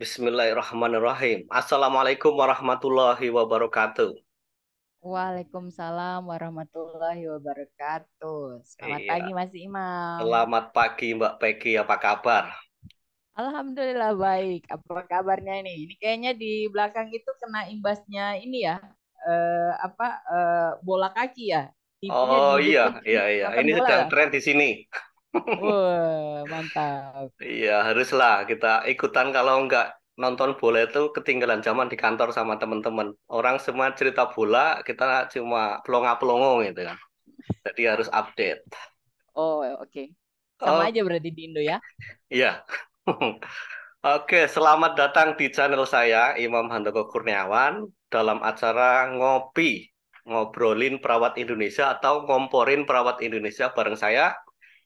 Bismillahirrahmanirrahim. Assalamualaikum warahmatullahi wabarakatuh. Waalaikumsalam warahmatullahi wabarakatuh. Selamat Iya, pagi Mas Imam. selamat pagi Mbak Peggy, apa kabar? Alhamdulillah baik. Apa kabarnya ini? Ini kayaknya di belakang itu kena imbasnya ini ya. Apa bola kaki ya? TV-nya Oh iya, dihidupin iya, iya. nonton Ini bola sedang ya? tren di sini. Wah, mantap. Iya, haruslah kita ikutan kalau nggak nonton bola itu ketinggalan zaman di kantor sama teman-teman. Orang semua cerita bola, kita cuma pelongo-pelongo gitu kan. Jadi harus update. Oh, oke. Sama Oh, aja berarti di Indo ya. iya. Oke, selamat datang di channel saya, Imam Handoko Kurniawan, dalam acara Ngopi, Ngobrolin Perawat Indonesia atau Ngomporin Perawat Indonesia bareng saya,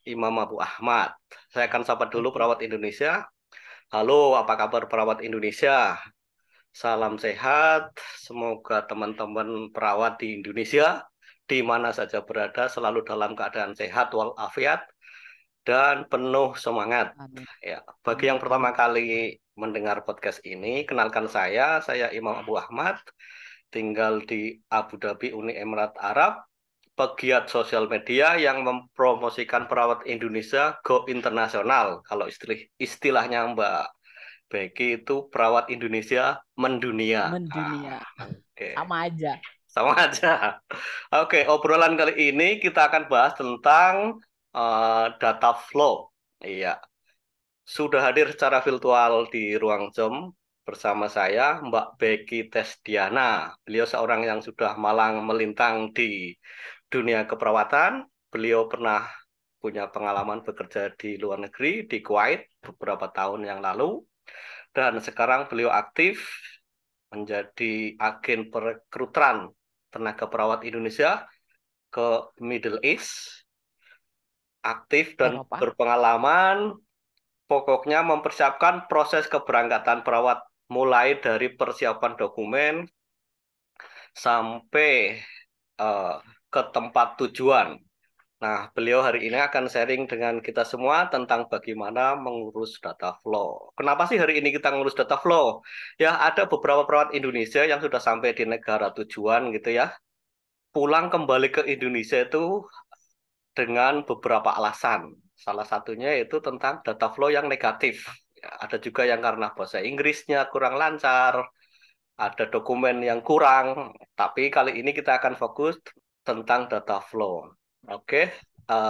Imam Abu Ahmad. Saya akan sapa dulu Oke. perawat Indonesia. Halo, apa kabar perawat Indonesia? Salam sehat, semoga teman-teman perawat di Indonesia, di mana saja berada, selalu dalam keadaan sehat walafiat dan penuh semangat. Amin. Ya, bagi yang Amin. pertama Amin. kali mendengar podcast ini, kenalkan saya Imam Abu Ahmad, tinggal di Abu Dhabi, Uni Emirat Arab, pegiat sosial media yang mempromosikan perawat Indonesia go internasional. Kalau istilahnya Mbak Becky itu perawat Indonesia mendunia. Mendunia. Oke, Sama aja. sama aja. Oke, obrolan kali ini kita akan bahas tentang data flow. Iya, sudah hadir secara virtual di ruang Zoom bersama saya, Mbak Becky Tesdiana. Beliau seorang yang sudah malang melintang di dunia keperawatan. Beliau pernah punya pengalaman bekerja di luar negeri, di Kuwait beberapa tahun yang lalu. Dan sekarang beliau aktif menjadi agen perekrutan tenaga perawat Indonesia ke Middle East, aktif dan Eropa. berpengalaman. Pokoknya mempersiapkan proses keberangkatan perawat mulai dari persiapan dokumen sampai eh, ke tempat tujuan. Nah, beliau hari ini akan sharing dengan kita semua tentang bagaimana mengurus data flow. Kenapa sih hari ini kita ngurus data flow? Ya, ada beberapa perawat Indonesia yang sudah sampai di negara tujuan gitu ya. Pulang kembali ke Indonesia itu dengan beberapa alasan. Salah satunya itu tentang data flow yang negatif. Ya, ada juga yang karena bahasa Inggrisnya kurang lancar, ada dokumen yang kurang. Tapi kali ini kita akan fokus tentang data flow. Oke,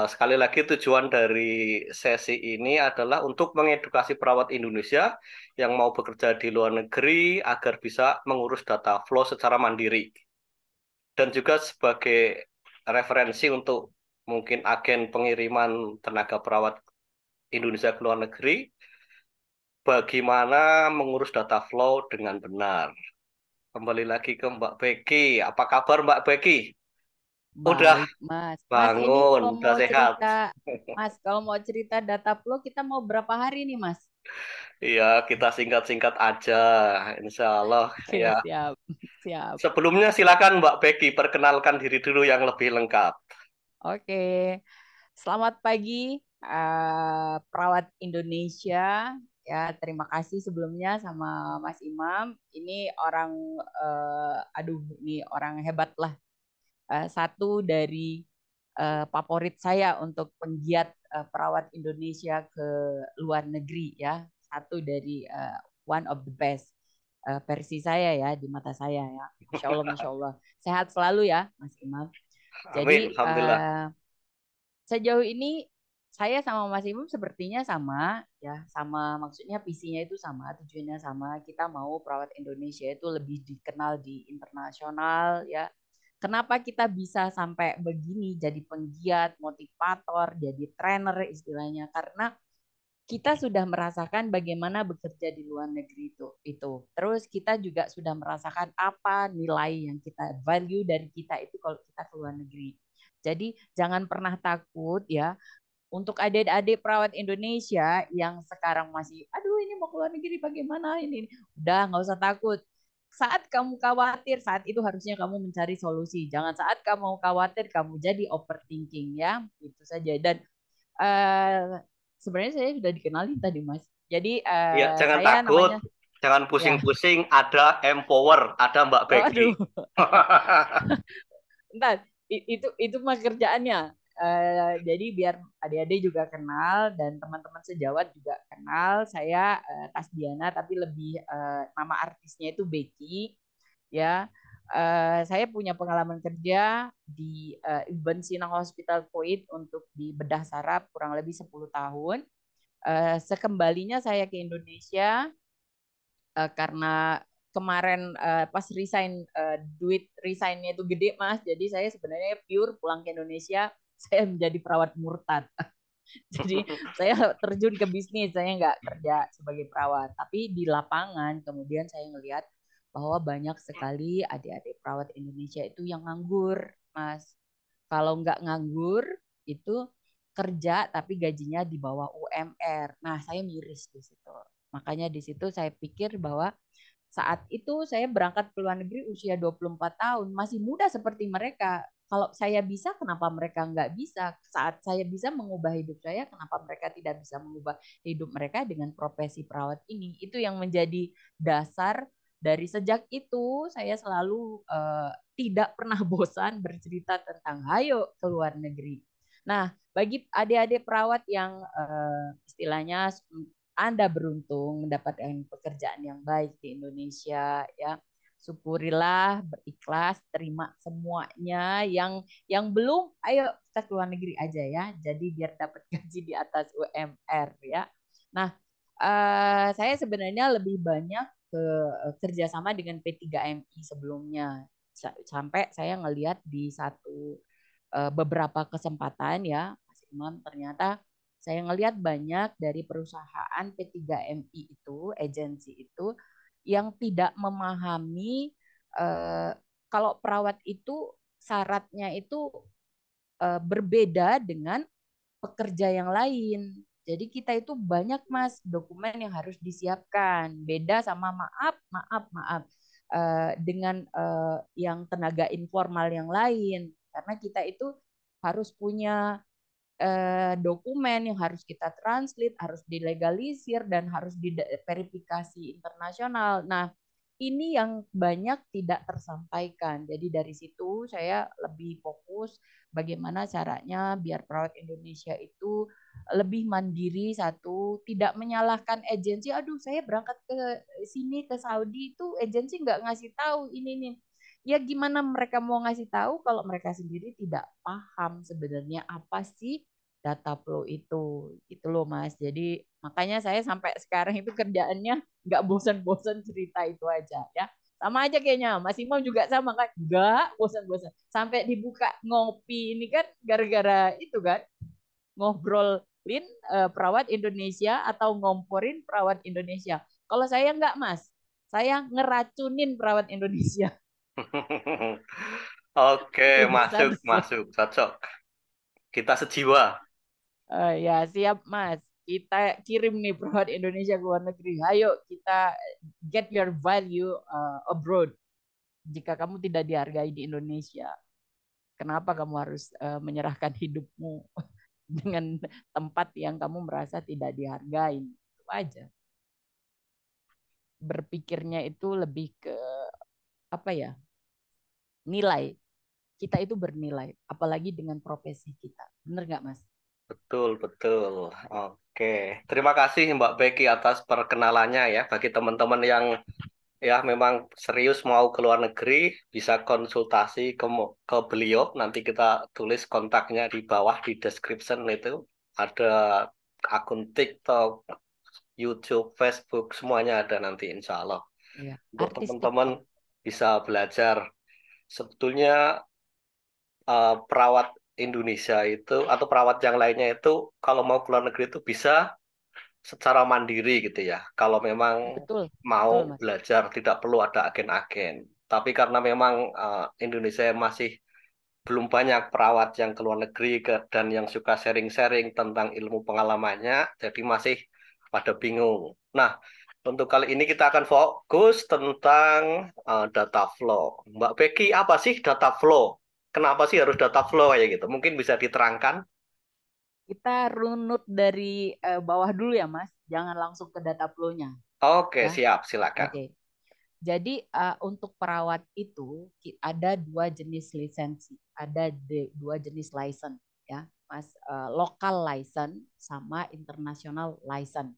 sekali lagi tujuan dari sesi ini adalah untuk mengedukasi perawat Indonesia yang mau bekerja di luar negeri agar bisa mengurus data flow secara mandiri. Dan juga sebagai referensi untuk mungkin agen pengiriman tenaga perawat Indonesia ke luar negeri, bagaimana mengurus data flow dengan benar. Kembali lagi ke Mbak Becky. Apa kabar Mbak Becky? Udah Baik, Mas. Mas, ini bangun, kalau udah mau sehat. cerita, Mas, kalau mau cerita data flow, kita mau berapa hari nih, Mas? Iya, kita singkat-singkat aja. Insya Allah. Ya. Oke, siap. Siap. Sebelumnya silakan Mbak Becky perkenalkan diri dulu yang lebih lengkap. Oke. Selamat pagi, perawat Indonesia. Ya, terima kasih sebelumnya sama Mas Imam. Ini orang, aduh, ini orang hebat lah. Satu dari favorit saya untuk penggiat perawat Indonesia ke luar negeri ya. Satu dari one of the best versi saya ya di mata saya ya. Masya Allah, Masya Allah. Sehat selalu ya Mas Imam. Amin, Jadi Alhamdulillah. sejauh ini saya sama Mas Imam sepertinya sama ya, sama maksudnya visinya itu sama, tujuannya sama. Kita mau perawat Indonesia itu lebih dikenal di internasional ya. Kenapa kita bisa sampai begini jadi penggiat, motivator, jadi trainer istilahnya? Karena kita sudah merasakan bagaimana bekerja di luar negeri itu. Terus kita juga sudah merasakan apa nilai yang kita value dari kita itu kalau kita ke luar negeri. Jadi jangan pernah takut ya untuk adik-adik perawat Indonesia yang sekarang masih, aduh ini mau keluar negeri bagaimana ini, udah nggak usah takut. Saat kamu khawatir, saat itu harusnya kamu mencari solusi. Jangan saat kamu khawatir, kamu jadi overthinking ya. Itu saja. Dan uh, sebenarnya saya sudah dikenalin tadi Mas. Jadi Iya, jangan saya takut. namanya, Jangan Ya, pusing-pusing, ada Empower, ada Mbak Becky. waduh, entar itu mah kerjaannya. Jadi biar adik-adik juga kenal dan teman-teman sejawat juga kenal. Saya Tasdiana, tapi lebih nama artisnya itu Becky. Ya, saya punya pengalaman kerja di Ibn Sina Hospital Kuwait untuk di bedah saraf kurang lebih 10 tahun. Sekembalinya saya ke Indonesia karena kemarin pas resign duit resignnya itu gede Mas, jadi saya sebenarnya pure pulang ke Indonesia saya menjadi perawat murtad. Jadi saya terjun ke bisnis, saya nggak kerja sebagai perawat, tapi di lapangan kemudian saya ngelihat bahwa banyak sekali adik-adik perawat Indonesia itu yang nganggur, Mas. Kalau nggak nganggur itu kerja tapi gajinya di bawah UMR. Nah, saya miris di situ. Makanya di situ saya pikir bahwa saat itu saya berangkat ke luar negeri usia 24 tahun, masih muda seperti mereka. Kalau saya bisa, kenapa mereka nggak bisa? Saat saya bisa mengubah hidup saya, kenapa mereka tidak bisa mengubah hidup mereka dengan profesi perawat ini? Itu yang menjadi dasar dari sejak itu saya selalu tidak pernah bosan bercerita tentang ayo ke luar negeri. Nah, bagi adik-adik perawat yang istilahnya anda beruntung mendapatkan pekerjaan yang baik di Indonesia ya. Syukurilah, berikhlas, terima semuanya. Yang belum, ayo kita ke luar negeri aja ya. Jadi biar dapat gaji di atas UMR ya. Nah, saya sebenarnya lebih banyak ke kerjasama dengan P3MI sebelumnya. Sampai saya ngelihat di satu beberapa kesempatan ya, Mas Imam, ternyata saya ngelihat banyak dari perusahaan P3MI itu, agensi itu, yang tidak memahami eh, kalau perawat itu syaratnya itu berbeda dengan pekerja yang lain. Jadi kita itu banyak Mas dokumen yang harus disiapkan. Beda sama maaf dengan yang tenaga informal yang lain. Karena kita itu harus punya dokumen yang harus kita translate, harus dilegalisir dan harus diverifikasi internasional. Nah, ini yang banyak tidak tersampaikan. Jadi dari situ saya lebih fokus bagaimana caranya biar perawat Indonesia itu lebih mandiri satu, tidak menyalahkan agensi. Aduh, saya berangkat ke sini ke Saudi itu agensi nggak ngasih tahu ini nih. Ya gimana mereka mau ngasih tahu kalau mereka sendiri tidak paham sebenarnya apa sih data flow itu gitu loh Mas. Jadi makanya saya sampai sekarang itu kerjaannya nggak bosan-bosan cerita itu aja ya. Sama aja kayaknya Mas Imam juga sama kan, nggak bosan-bosan sampai dibuka ngopi ini kan gara-gara itu kan, ngobrolin perawat Indonesia atau ngomporin perawat Indonesia. Kalau saya nggak Mas, saya ngeracunin perawat Indonesia. Oke, Lebih masuk, sadis. masuk, cocok. Kita sejiwa. Ya siap Mas. Kita kirim nih perawat Indonesia ke luar negeri. Ayo kita get your value abroad. Jika kamu tidak dihargai di Indonesia, kenapa kamu harus menyerahkan hidupmu dengan tempat yang kamu merasa tidak dihargai? Itu aja. Berpikirnya itu lebih ke apa ya? Nilai. Kita itu bernilai, apalagi dengan profesi kita. Bener nggak Mas? Betul, betul. Oke. Terima kasih Mbak Becky atas perkenalannya ya. Bagi teman-teman yang ya memang serius mau ke luar negeri, bisa konsultasi ke beliau. Nanti kita tulis kontaknya di bawah di description itu. Ada akun TikTok, YouTube, Facebook, semuanya ada nanti insya Allah. Iya. Untuk Artis teman-teman TikTok. bisa belajar. Sebetulnya perawat Indonesia itu atau perawat yang lainnya itu kalau mau ke luar negeri itu bisa secara mandiri gitu ya. Kalau memang Betul, mau betul Mas. belajar tidak perlu ada agen-agen. Tapi karena memang Indonesia masih belum banyak perawat yang ke luar negeri dan yang suka sharing-sharing tentang ilmu pengalamannya, jadi masih pada bingung. Nah, untuk kali ini kita akan fokus tentang data flow. Mbak Becky, apa sih data flow? Kenapa sih harus data flow kayak gitu? Mungkin bisa diterangkan? Kita runut dari bawah dulu ya, Mas. Jangan langsung ke data flow-nya. Oke, ya. siap, silakan. Oke. Jadi untuk perawat itu ada dua jenis lisensi, ada dua jenis license ya, Mas. Local license sama international license.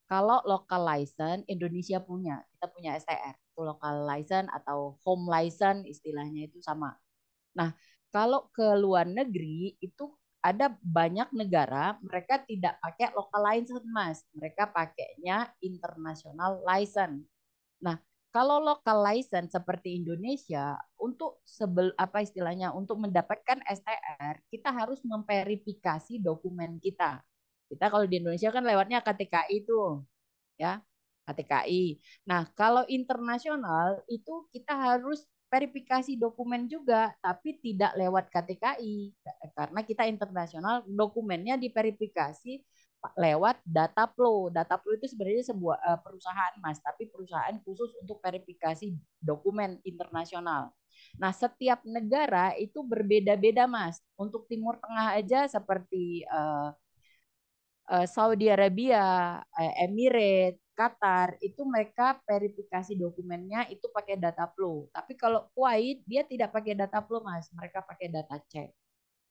Kalau local license Indonesia punya, kita punya STR, itu local license atau home license istilahnya itu sama. Nah, kalau ke luar negeri itu ada banyak negara mereka tidak pakai local license, Mas. Mereka pakainya international license. Nah, kalau local license seperti Indonesia, untuk apa istilahnya, untuk mendapatkan STR, kita harus memverifikasi dokumen kita. Kita kalau di Indonesia kan lewatnya KTKI itu, ya, KTKI. Nah, kalau internasional itu kita harus verifikasi dokumen juga, tapi tidak lewat KTKI karena kita internasional, dokumennya diverifikasi lewat data flow. Data flow itu sebenarnya sebuah perusahaan, Mas, tapi perusahaan khusus untuk verifikasi dokumen internasional. Nah, setiap negara itu berbeda-beda, Mas. Untuk Timur Tengah aja seperti Saudi Arabia, Emirates, Qatar, itu mereka verifikasi dokumennya itu pakai data flow. Tapi kalau Kuwait dia tidak pakai data flow, Mas. Mereka pakai data check.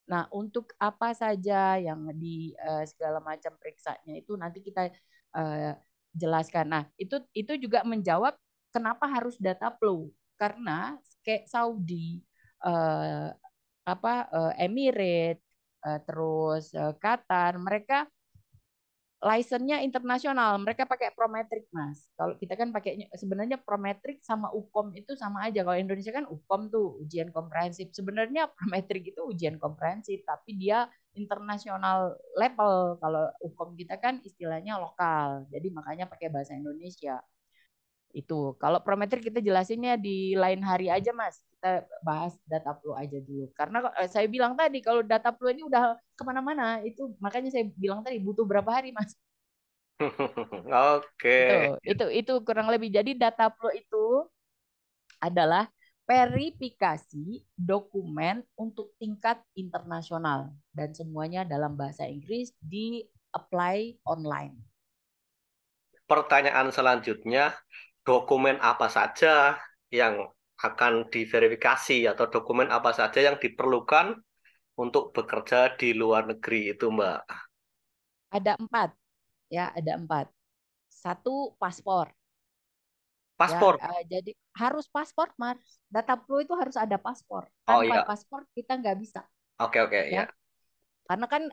Nah, untuk apa saja yang di segala macam periksanya itu nanti kita uh, jelaskan. Nah, itu juga menjawab kenapa harus data flow. Karena kayak Saudi, uh, Emirates, terus Qatar, mereka license-nya internasional, mereka pakai Prometric, Mas. Kalau kita kan pakai sebenarnya Prometric sama UKOM itu sama aja. Kalau Indonesia kan UKOM tuh ujian komprehensif. Sebenarnya Prometric itu ujian komprehensif, tapi dia internasional level. Kalau UKOM kita kan istilahnya lokal. Jadi makanya pakai bahasa Indonesia. Itu. Kalau Prometric kita jelasinnya di lain hari aja, Mas. Kita bahas data flow aja dulu. Karena saya bilang tadi kalau data flow ini udah kemana-mana, itu makanya saya bilang tadi butuh berapa hari, Mas. Itu, Oke. itu kurang lebih. Jadi data flow itu adalah verifikasi dokumen untuk tingkat internasional dan semuanya dalam bahasa Inggris di apply online. Pertanyaan selanjutnya, dokumen apa saja yang akan diverifikasi atau dokumen apa saja yang diperlukan untuk bekerja di luar negeri itu, Mbak? Ada empat, ya, ada empat. Satu, paspor, ya. Paspor. Jadi harus paspor, Mas. Data flow itu harus ada paspor. Oh Tanpa iya, paspor kita nggak bisa, oke oke ya. ya. Karena kan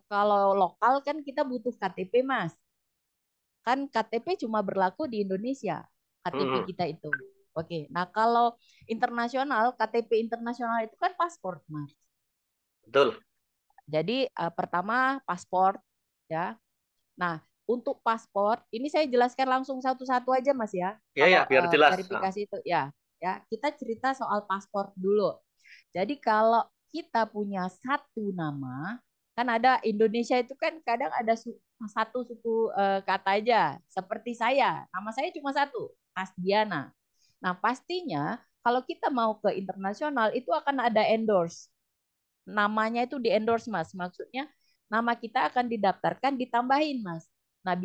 kalau lokal kan kita butuh KTP, Mas. Kan KTP cuma berlaku di Indonesia, KTP Mhm, kita itu. Oke, nah kalau internasional, KTP internasional itu kan paspor, Mas. betul. Jadi pertama paspor, ya. Nah, untuk paspor, ini saya jelaskan langsung satu-satu aja, Mas ya. Ya ya, Kalau biar jelas. Ah. verifikasi itu, ya, ya. Kita cerita soal paspor dulu. Jadi kalau kita punya satu nama, kan ada Indonesia itu kan kadang ada satu suku kata aja. Seperti saya, nama saya cuma satu, Asdiana. Nah, pastinya kalau kita mau ke internasional itu akan ada endorse. Namanya itu di endorse, Mas. Maksudnya nama kita akan didaftarkan ditambahin, Mas. Nah,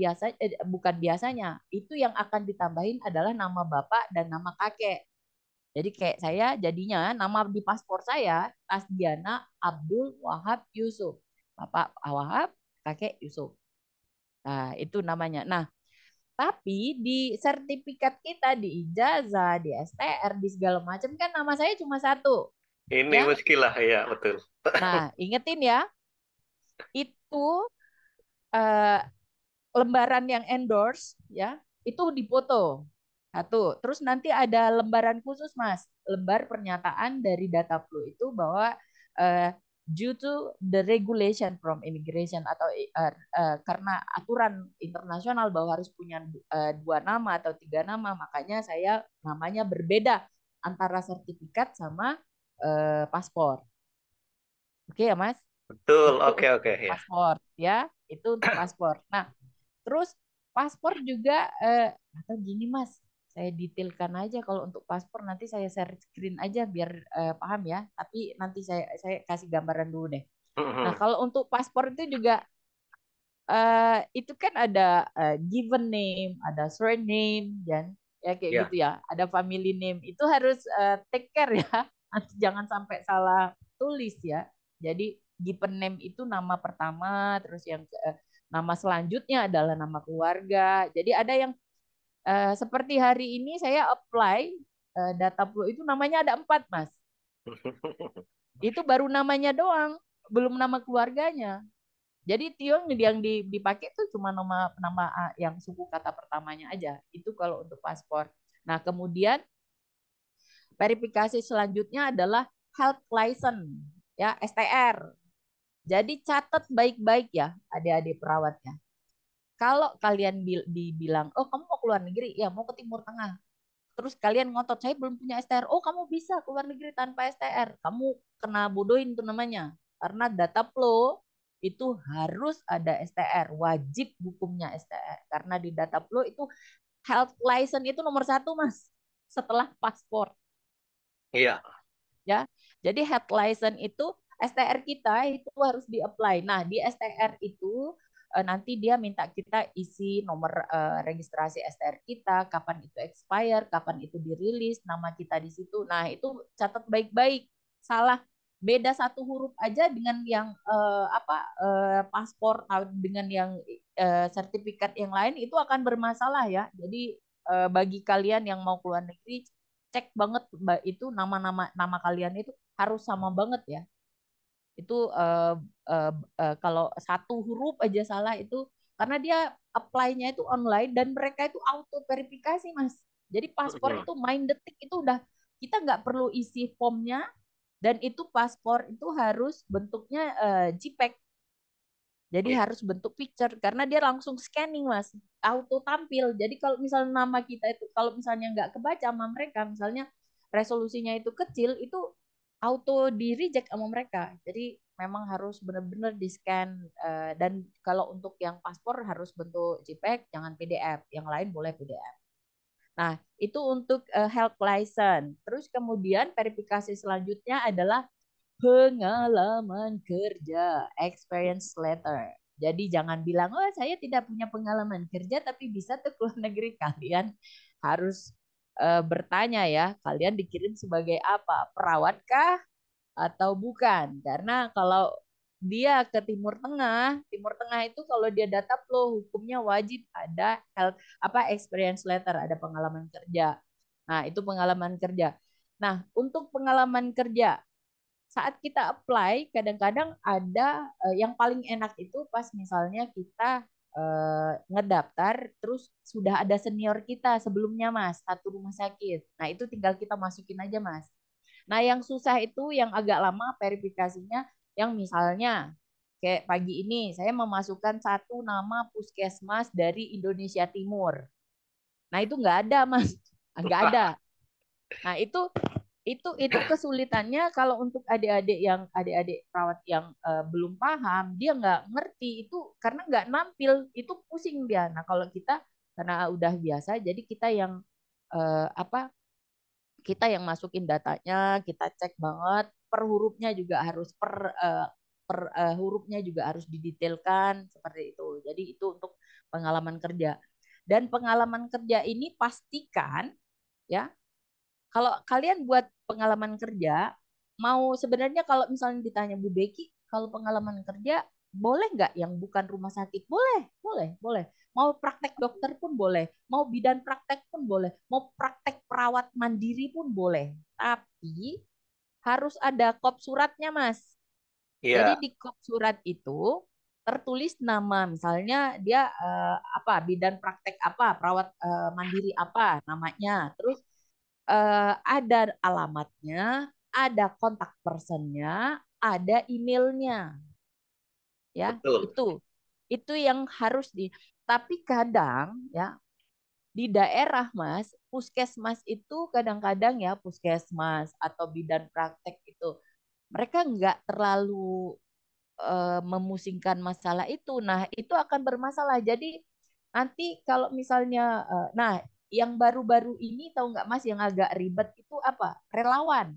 bukan biasanya, itu yang akan ditambahin adalah nama bapak dan nama kakek. Jadi kayak saya jadinya nama di paspor saya Tasdiana Abdul Wahab Yusuf. Bapak Wahab, kakek Yusuf. Nah, itu namanya. Nah, tapi di sertifikat kita, di ijazah, di STR, di segala macam kan nama saya cuma satu, Ini ya. muskilah ya, betul. Nah, ingetin ya, itu eh, lembaran yang endorse ya, itu dipoto. Satu. Terus nanti ada lembaran khusus, Mas. Lembar pernyataan dari data flow itu bahwa uh, due to the regulation from immigration atau karena aturan internasional bahwa harus punya dua nama atau tiga nama, makanya saya namanya berbeda antara sertifikat sama paspor. Oke ya, Mas? Betul, Itu oke untuk oke ya. paspor, ya. Itu untuk paspor. Nah, terus paspor juga atau gini, Mas, saya detailkan aja kalau untuk paspor nanti saya share screen aja biar paham ya. Tapi nanti saya kasih gambaran dulu deh. Nah, Mhm. kalau untuk paspor itu juga itu kan ada given name, ada surname, dan ya kayak gitu Ya. ya. Ada family name. Itu harus take care ya. Nanti jangan sampai salah tulis ya. Jadi given name itu nama pertama, terus nama selanjutnya adalah nama keluarga. Jadi ada yang seperti hari ini saya apply data flow itu namanya ada 4, Mas. Itu baru namanya doang, belum nama keluarganya. Jadi Tio yang dipakai tuh cuma nama nama yang suku kata pertamanya aja. Itu kalau untuk paspor. Nah, kemudian verifikasi selanjutnya adalah health license, ya, STR. Jadi catat baik-baik ya, adik-adik perawatnya. Kalau kalian dibilang, oh kamu mau keluar negeri, ya mau ke Timur Tengah. Terus kalian ngotot, saya belum punya STR. Oh kamu bisa keluar negeri tanpa STR. Kamu kena bodohin tuh namanya. Karena data flow itu harus ada STR. Wajib hukumnya STR. Karena di data flow itu health license itu nomor satu, Mas. Setelah paspor. Iya. Ya, jadi health license itu STR kita itu harus di-apply. Nah, di STR itu nanti dia minta kita isi nomor registrasi STR kita, kapan itu expire, kapan itu dirilis, nama kita di situ. Nah, itu catat baik-baik. Salah beda satu huruf aja dengan yang paspor dengan yang sertifikat yang lain itu akan bermasalah ya. Jadi bagi kalian yang mau keluar negeri cek banget itu nama kalian itu harus sama banget ya. Itu kalau satu huruf aja salah itu karena dia apply-nya itu online dan mereka itu auto verifikasi, Mas. Jadi paspor itu main detik itu udah kita nggak perlu isi formnya dan itu paspor itu harus bentuknya JPEG. Jadi Iya. harus bentuk picture karena dia langsung scanning, Mas, auto tampil. Jadi kalau misalnya nama kita itu kalau misalnya nggak kebaca sama mereka, misalnya resolusinya itu kecil, itu auto di reject sama mereka. Jadi memang harus benar-benar di scan dan kalau untuk yang paspor harus bentuk JPEG, jangan PDF. Yang lain boleh PDF. Nah, itu untuk health license. Terus kemudian verifikasi selanjutnya adalah pengalaman kerja, experience letter. Jadi jangan bilang, oh saya tidak punya pengalaman kerja tapi bisa tuh keluar negeri. Kalian harus bertanya ya, kalian dikirim sebagai apa? Perawatkah atau bukan? Karena kalau dia ke Timur Tengah itu kalau dia data flow hukumnya wajib ada health experience letter, ada pengalaman kerja. Nah, itu pengalaman kerja. Nah, untuk pengalaman kerja saat kita apply kadang-kadang ada yang paling enak itu pas misalnya kita ngedaftar terus sudah ada senior kita sebelumnya, Mas, satu rumah sakit. Nah, itu tinggal kita masukin aja, Mas. Nah, yang susah itu yang agak lama verifikasinya yang misalnya kayak pagi ini saya memasukkan satu nama puskesmas dari Indonesia Timur. Nah, itu nggak ada, Mas. Nggak ada. Nah, itu kesulitannya kalau untuk adik-adik perawat yang belum paham, dia nggak ngerti itu karena nggak nampil, itu pusing dia. Nah, kalau kita karena udah biasa, jadi kita yang eh, apa kita yang masukin datanya, kita cek banget per hurufnya juga harus per hurufnya juga harus didetailkan seperti itu. Jadi itu untuk pengalaman kerja. Dan pengalaman kerja ini pastikan ya kalau kalian buat pengalaman kerja, mau sebenarnya kalau misalnya ditanya Bu Beki, kalau pengalaman kerja boleh nggak yang bukan rumah sakit? Boleh, boleh, boleh. Mau praktek dokter pun boleh, mau bidan praktek pun boleh, mau praktek perawat mandiri pun boleh. Tapi harus ada kop suratnya, Mas. Jadi Iya. di kop surat itu tertulis nama, misalnya dia bidan praktek apa, perawat mandiri apa namanya. Terus ada alamatnya, ada kontak personnya, ada emailnya, ya Betul. itu yang harus tapi kadang ya di daerah, Mas, puskesmas itu kadang-kadang ya puskesmas atau bidan praktek itu mereka nggak terlalu memusingkan masalah itu. Nah, itu akan bermasalah. Jadi nanti kalau misalnya, nah yang baru-baru ini tahu nggak, Mas, yang agak ribet itu apa? Relawan.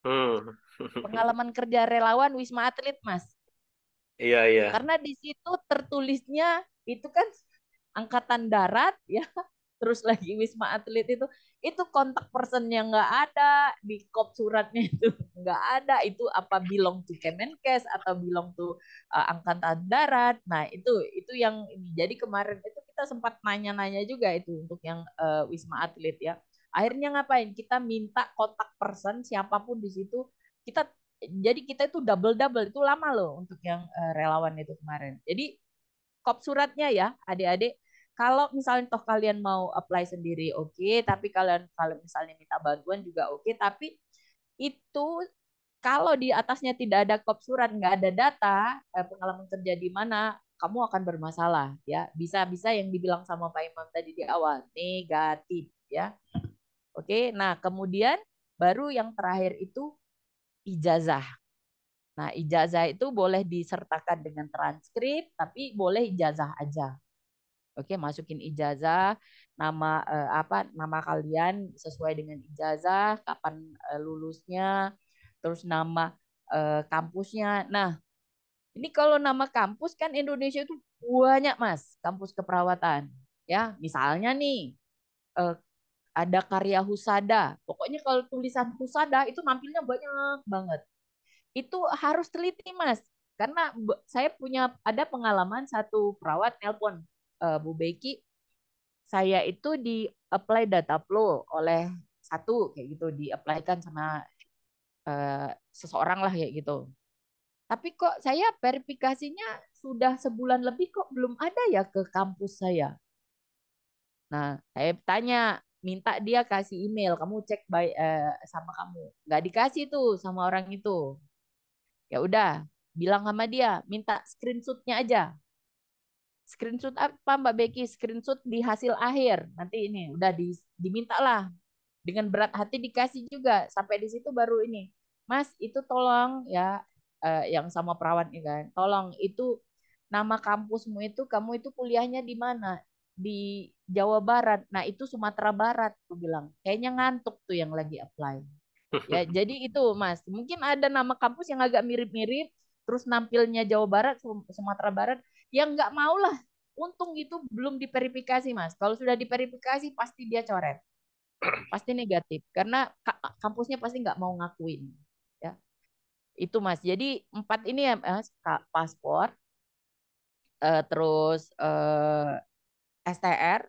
Hmm. Pengalaman kerja relawan Wisma Atlet, Mas. Iya, iya. Karena di situ tertulisnya itu kan angkatan darat ya, terus lagi Wisma Atlet itu kontak personnya nggak ada di kop suratnya itu nggak ada, itu apa belong to Kemenkes atau belong to angkatan darat. Nah itu yang ini, jadi kemarin itu kita sempat nanya-nanya juga itu untuk yang Wisma Atlet ya, akhirnya ngapain, kita minta kontak person siapapun di situ, kita jadi kita itu double double, itu lama loh untuk yang relawan itu kemarin. Jadi kop suratnya ya adik-adik, kalau misalnya toh kalian mau apply sendiri oke, okay, tapi kalian kalau misalnya minta bantuan juga oke, okay, tapi itu kalau di atasnya tidak ada kop surat, nggak ada data pengalaman kerja di mana, kamu akan bermasalah ya, bisa-bisa yang dibilang sama Pak Imam tadi di awal negatif ya. Oke, okay? Nah kemudian baru yang terakhir itu ijazah. Nah, ijazah itu boleh disertakan dengan transkrip, tapi boleh ijazah aja. Oke, masukin ijazah, nama kalian sesuai dengan ijazah, kapan lulusnya, terus nama kampusnya. Nah, ini kalau nama kampus kan Indonesia itu banyak, Mas, kampus keperawatan. Ya, misalnya nih eh, ada karya Husada. Pokoknya kalau tulisan Husada itu nampilnya banyak banget, itu harus teliti Mas, karena saya punya ada pengalaman satu perawat nelpon, Bu Beki, saya itu di apply data flow oleh satu kayak gitu, di apply-kan sama seseorang lah kayak gitu, tapi kok saya verifikasinya sudah sebulan lebih kok belum ada ya ke kampus saya. Nah saya tanya, minta dia kasih email, kamu cek sama kamu, nggak dikasih tuh sama orang itu. Ya udah, bilang sama dia minta screenshotnya aja. Screenshot apa Mbak Becky? Screenshot di hasil akhir nanti, ini udah diminta lah, dengan berat hati dikasih juga, sampai di situ baru ini, Mas itu tolong ya, yang sama perawat ini kan, tolong itu nama kampusmu itu, kamu itu kuliahnya di mana, di Jawa Barat, nah itu Sumatera Barat, aku bilang kayaknya ngantuk tuh yang lagi apply. Ya, jadi itu Mas, mungkin ada nama kampus yang agak mirip-mirip, terus nampilnya Jawa Barat, Sumatera Barat, yang nggak mau lah. Untung itu belum diverifikasi Mas. Kalau sudah diverifikasi pasti dia coret, pasti negatif, karena kampusnya pasti nggak mau ngakuin. Ya, itu Mas. Jadi empat ini ya Mas, paspor, terus STR,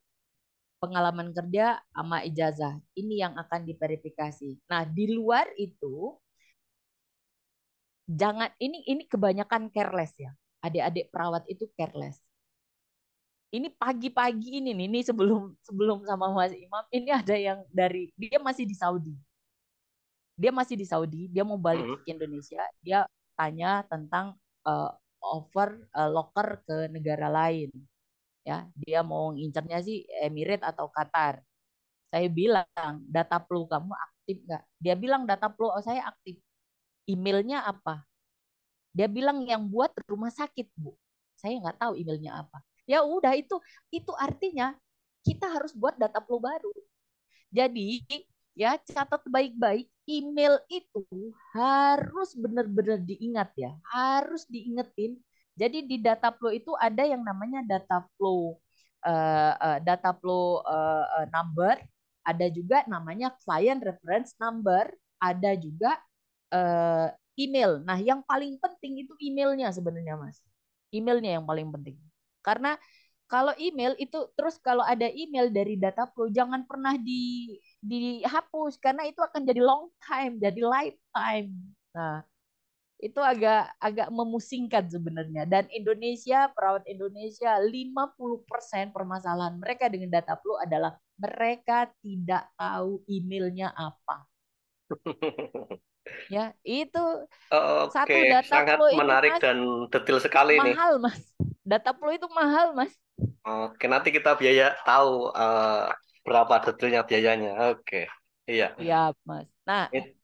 pengalaman kerja, sama ijazah. Ini yang akan diverifikasi. Nah, di luar itu jangan, ini kebanyakan careless ya. Adik-adik perawat itu careless. Ini pagi-pagi ini sebelum sebelum sama Mas Imam, ini ada yang dari, dia masih di Saudi. Dia masih di Saudi, dia mau balik Mm. ke Indonesia, dia tanya tentang over loker ke negara lain ya. Dia mau ngincernya sih Emirates atau Qatar. Saya bilang, data flow kamu aktif nggak? Dia bilang data flow saya aktif. Emailnya apa? Dia bilang yang buat rumah sakit, Bu. Saya nggak tahu emailnya apa. Ya udah, itu artinya kita harus buat data flow baru. Jadi ya catat baik-baik, email itu harus benar-benar diingat ya, harus diingetin. Jadi di data flow itu ada yang namanya data flow number, ada juga namanya client reference number, ada juga eh, email. Nah, yang paling penting itu emailnya sebenarnya, Mas. Emailnya yang paling penting. Karena kalau email itu, terus kalau ada email dari data flow jangan pernah dihapus, karena itu akan jadi long time, jadi lifetime. Nah, itu agak agak memusingkan sebenarnya. Dan Indonesia, perawat Indonesia, 50% permasalahan mereka dengan data flow adalah mereka tidak tahu emailnya apa. Ya, itu Oke, satu data sangat flow itu menarik Mas dan detail sekali nih. mahal Mas. Data flow itu mahal Mas. Oke, nanti kita biaya tahu berapa detailnya biayanya. Oke, iya. Iya Mas. Nah, It-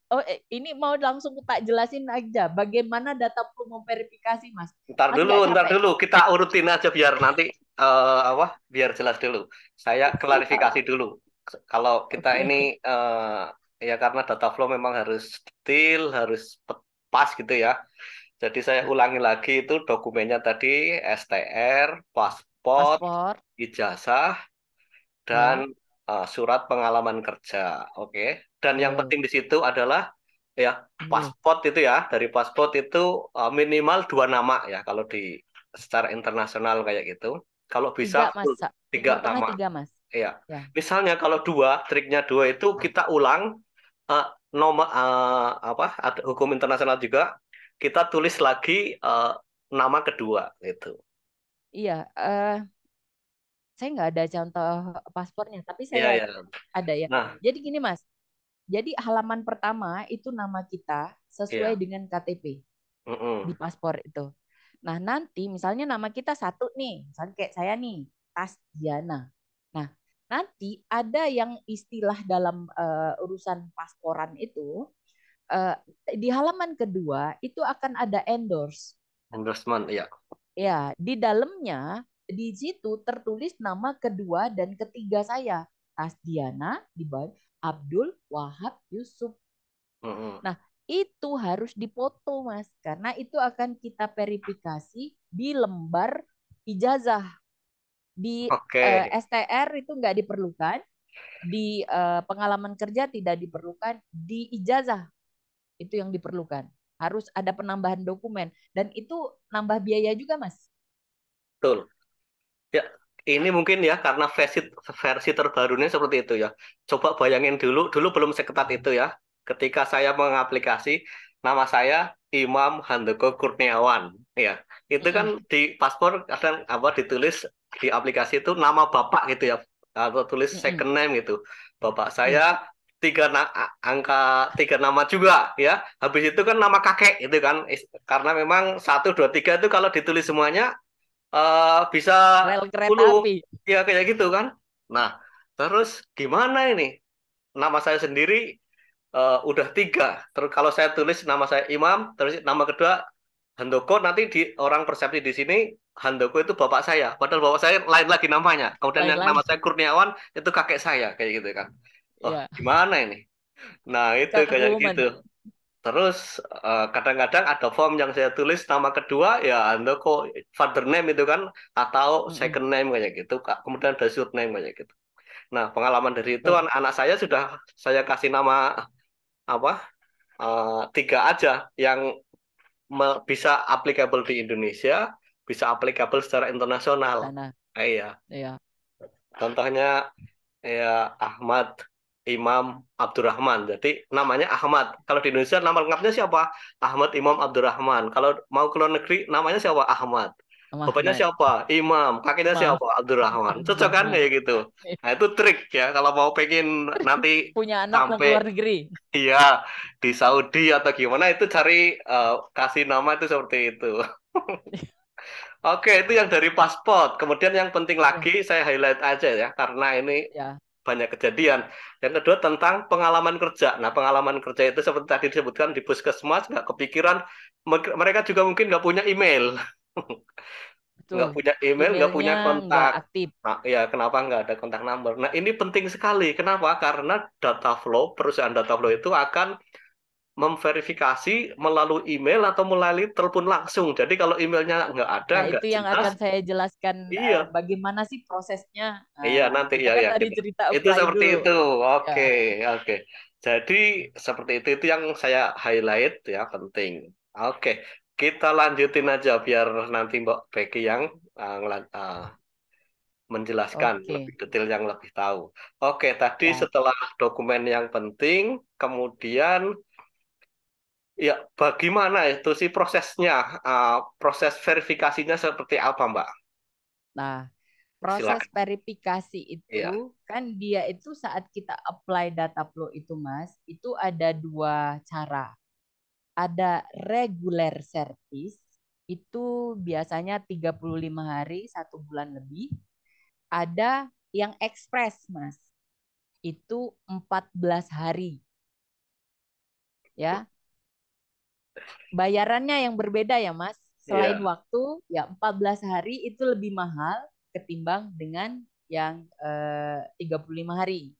ini mau langsung tak jelasin aja bagaimana data flow memverifikasi Mas. Ntar Mas dulu, nggak ntar capek dulu. kan? Kita urutin aja biar nanti apa? Biar jelas dulu. Saya klarifikasi dulu. Kalau kita Oke. ini ya karena data flow memang harus detail, harus pas gitu ya. Jadi saya ulangi lagi itu dokumennya tadi STR, paspor, paspor, ijazah, dan ya, surat pengalaman kerja. Oke. Dan yang betul. penting di situ adalah ya Ini paspor itu ya, dari paspor itu minimal 2 nama ya kalau di secara internasional kayak gitu. Kalau bisa tiga full Mas, 3 nama. Timur Tengah tiga Mas. Ya. Ya, Misalnya kalau dua, triknya dua itu kita ulang eh, nomor apa ada hukum internasional juga kita tulis lagi eh, nama kedua gitu. iya. Saya nggak ada contoh paspornya, tapi Iya saya ya. ada ya. Nah, Jadi gini Mas, jadi halaman pertama itu nama kita sesuai iya. dengan KTP di Mm-mm. paspor itu. Nah, nanti misalnya nama kita satu nih, misalnya kayak saya nih, Tasdiana. Nah, nanti ada yang istilah dalam urusan pasporan itu, eh, di halaman kedua itu akan ada endorse. Endorsement, iya. Ya, di dalamnya di situ tertulis nama kedua dan ketiga saya, Tasdiana di bawah Abdul Wahab Yusuf. Mm-mm. Nah, itu harus dipoto, Mas, karena itu akan kita verifikasi di lembar ijazah. Di Oke, STR itu nggak diperlukan, di pengalaman kerja tidak diperlukan, di ijazah itu yang diperlukan. Harus ada penambahan dokumen dan itu nambah biaya juga, Mas. betul. Ya, ini mungkin ya karena versi terbarunya seperti itu ya. Coba bayangin dulu, dulu belum seketat itu ya. Ketika saya mengaplikasi nama saya Imam Handoko Kurniawan, ya. Itu kan Mm-mm. di paspor kadang apa ditulis di aplikasi itu nama bapak gitu ya, atau tulis Mm-mm. second name gitu. Bapak saya Iya, angka 3 nama juga ya. Habis itu kan nama kakek itu kan, karena memang 1, 2, 3 itu kalau ditulis semuanya bisa rel kereta 10 api. ya kayak gitu kan. Nah, terus gimana ini? Nama saya sendiri udah 3. Terus kalau saya tulis nama saya Imam, terus nama kedua Handoko, nanti di orang persepsi di sini Handoko itu bapak saya. Padahal bapak saya lain lagi namanya. Kemudian Lain yang nama lagi. saya Kurniawan itu kakek saya kayak gitu kan. Oh, Iya, gimana ini? Nah, itu kayak gitu. karuman. Terus kadang-kadang ada form yang saya tulis nama kedua ya Handoko father name itu kan atau Mm-mm. second name kayak gitu Kak. Kemudian ada surname kayak gitu. Nah, pengalaman dari itu Betul. anak-anak saya sudah saya kasih nama apa 3 aja yang bisa applicable di Indonesia, bisa applicable secara internasional. Sana. Iya, Iya. contohnya ya Ahmad Imam Abdurrahman. Jadi namanya Ahmad. Kalau di Indonesia nama lengkapnya siapa? Ahmad Imam Abdurrahman. Kalau mau ke luar negeri namanya siapa? Ahmad. Bapaknya Muhammad. siapa? Imam. Kakeknya Imam siapa? Abdurrahman. Cocok kan Abdurrahman. kayak gitu. Nah itu trik ya. Kalau mau pengen nanti Punya anak mau sampai keluar negeri. iya di Saudi atau gimana itu cari kasih nama itu seperti itu. Oke, itu yang dari paspor. Kemudian yang penting Ya, lagi saya highlight aja ya, karena ini ya. banyak kejadian. Yang kedua tentang pengalaman kerja. Nah, pengalaman kerja itu seperti tadi disebutkan di puskesmas, nggak kepikiran. Mereka juga mungkin nggak punya email. Betul. Nggak punya email, nggak Emailnya punya nggak kontak. aktif. Nah, ya kenapa nggak ada kontak number? Nah, ini penting sekali. Kenapa? Karena data flow, perusahaan data flow itu akan memverifikasi melalui email atau melalui telepon langsung. Jadi kalau emailnya nggak ada, Nah, nggak itu yang jelas, akan saya jelaskan iya. bagaimana sih prosesnya. Iya, Nah, nanti kita ya kan ya tadi kita. cerita Itu apply seperti dulu. itu. Ya, Oke, oke. Jadi seperti itu yang saya highlight ya penting. Oke, kita lanjutin aja biar nanti Mbak Becky yang menjelaskan lebih oke. detail yang lebih tahu. Oke, tadi Ya. setelah dokumen yang penting, kemudian ya bagaimana itu sih prosesnya? Proses verifikasinya seperti apa, Mbak? Nah, proses Silakan. verifikasi itu Iya, kan dia itu saat kita apply data flow itu Mas, itu ada dua cara. Ada regular service, itu biasanya 35 hari, 1 bulan lebih. Ada yang express Mas, itu 14 hari. Ya, bayarannya yang berbeda ya Mas. Selain iya. waktu, ya 14 hari itu lebih mahal ketimbang dengan yang 35 hari.